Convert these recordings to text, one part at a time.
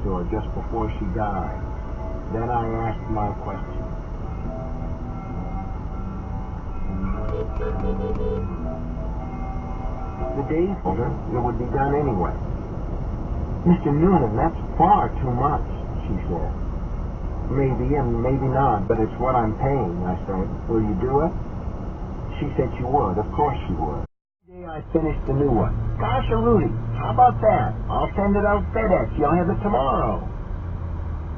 to her just before she died. Then I asked my question. The day folder, it would be done anyway. Mr. Noonan, that's far too much, she said. Maybe and maybe not, but it's what I'm paying, I said. Will you do it? She said she would. Of course she would. The day I finished the new one. Gosh, Rudy, how about that? I'll send it out FedEx. You'll have it tomorrow.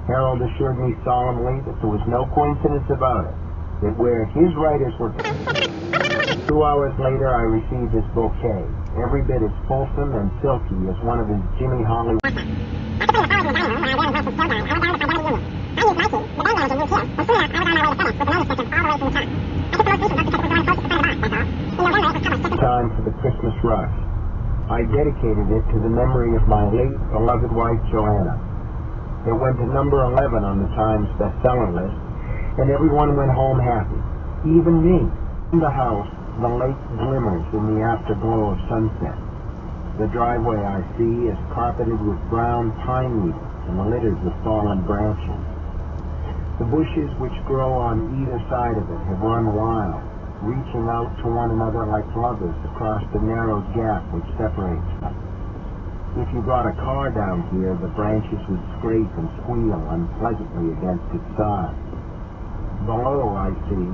Harold assured me solemnly that there was no coincidence about it. That where his writers were... 2 hours later, I received his bouquet. Every bit as fulsome and silky as one of his Jimmy Hollywood... Time for the Christmas rush. I dedicated it to the memory of my late beloved wife, Joanna. It went to number 11 on the Times bestseller list, and everyone went home happy, even me. In the house, the lake glimmers in the afterglow of sunset. The driveway I see is carpeted with brown pine needles and littered with fallen branches. The bushes which grow on either side of it have run wild, reaching out to one another like lovers across the narrow gap which separates them. If you brought a car down here, the branches would scrape and squeal unpleasantly against its side. Below, I see,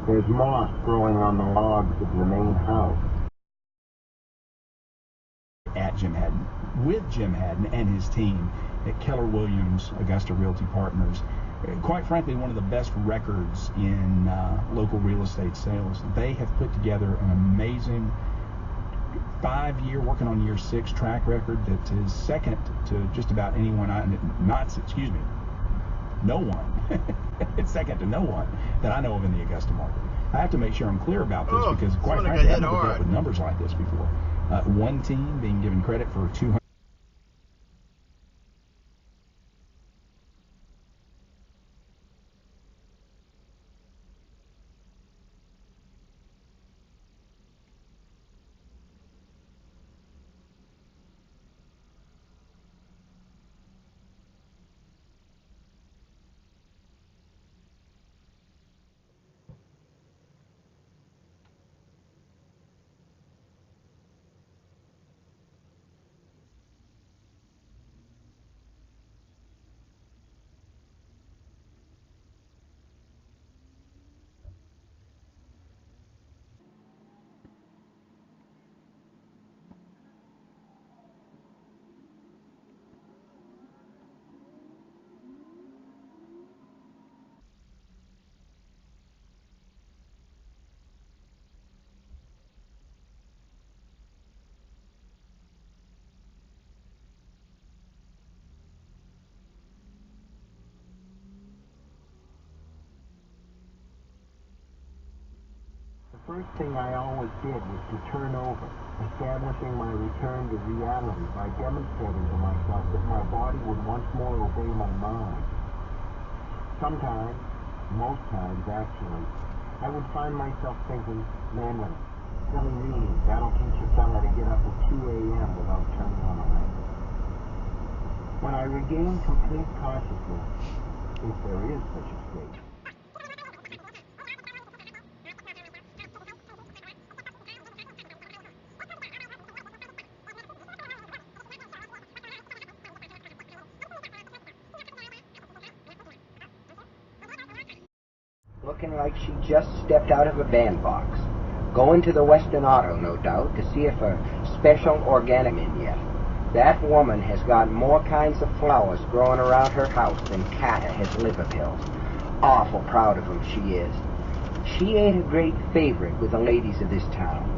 there's moss growing on the logs of the main house. At Jim Haddon, with Jim Haddon and his team at Keller Williams Augusta Realty Partners. Quite frankly, one of the best records in local real estate sales. They have put together an amazing 5-year, working on year 6 track record that is second to just about anyone, no one. It's second to no one that I know of in the Augusta market. I have to make sure I'm clear about this because quite frankly, I haven't dealt with numbers like this before. One team being given credit for 200. The first thing I always did was to turn over, establishing my return to reality by demonstrating to myself that my body would once more obey my mind. Sometimes, most times actually, I would find myself thinking, man, silly me, that'll teach a fella to get up at 2 a.m. without turning on a light. When I regained complete consciousness, if there is such a state, looking like she just stepped out of a bandbox. Going to the Western Auto, no doubt, to see if a special organic in yet. That woman has got more kinds of flowers growing around her house than Kata has liver pills. Awful proud of them, she is. She ain't a great favorite with the ladies of this town.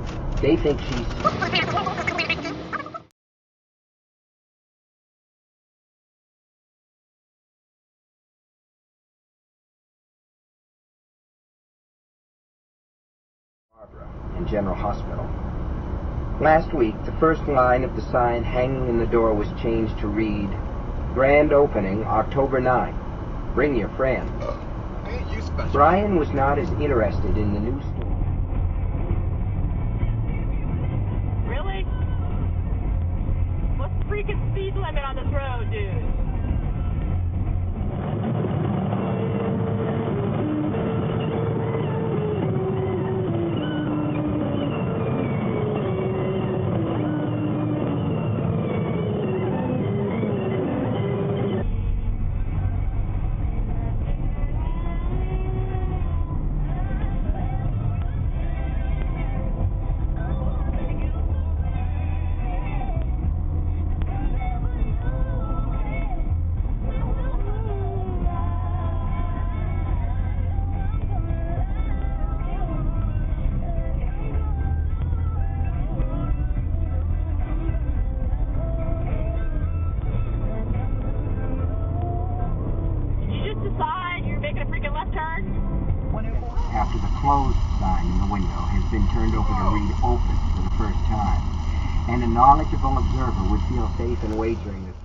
They think she's... in General Hospital. Last week, the first line of the sign hanging in the door was changed to read, Grand Opening, October 9. Bring your friends. Brian was not as interested in the new store. Really? What's the freaking speed limit on this road, dude? and a knowledgeable observer would feel safe in wagering this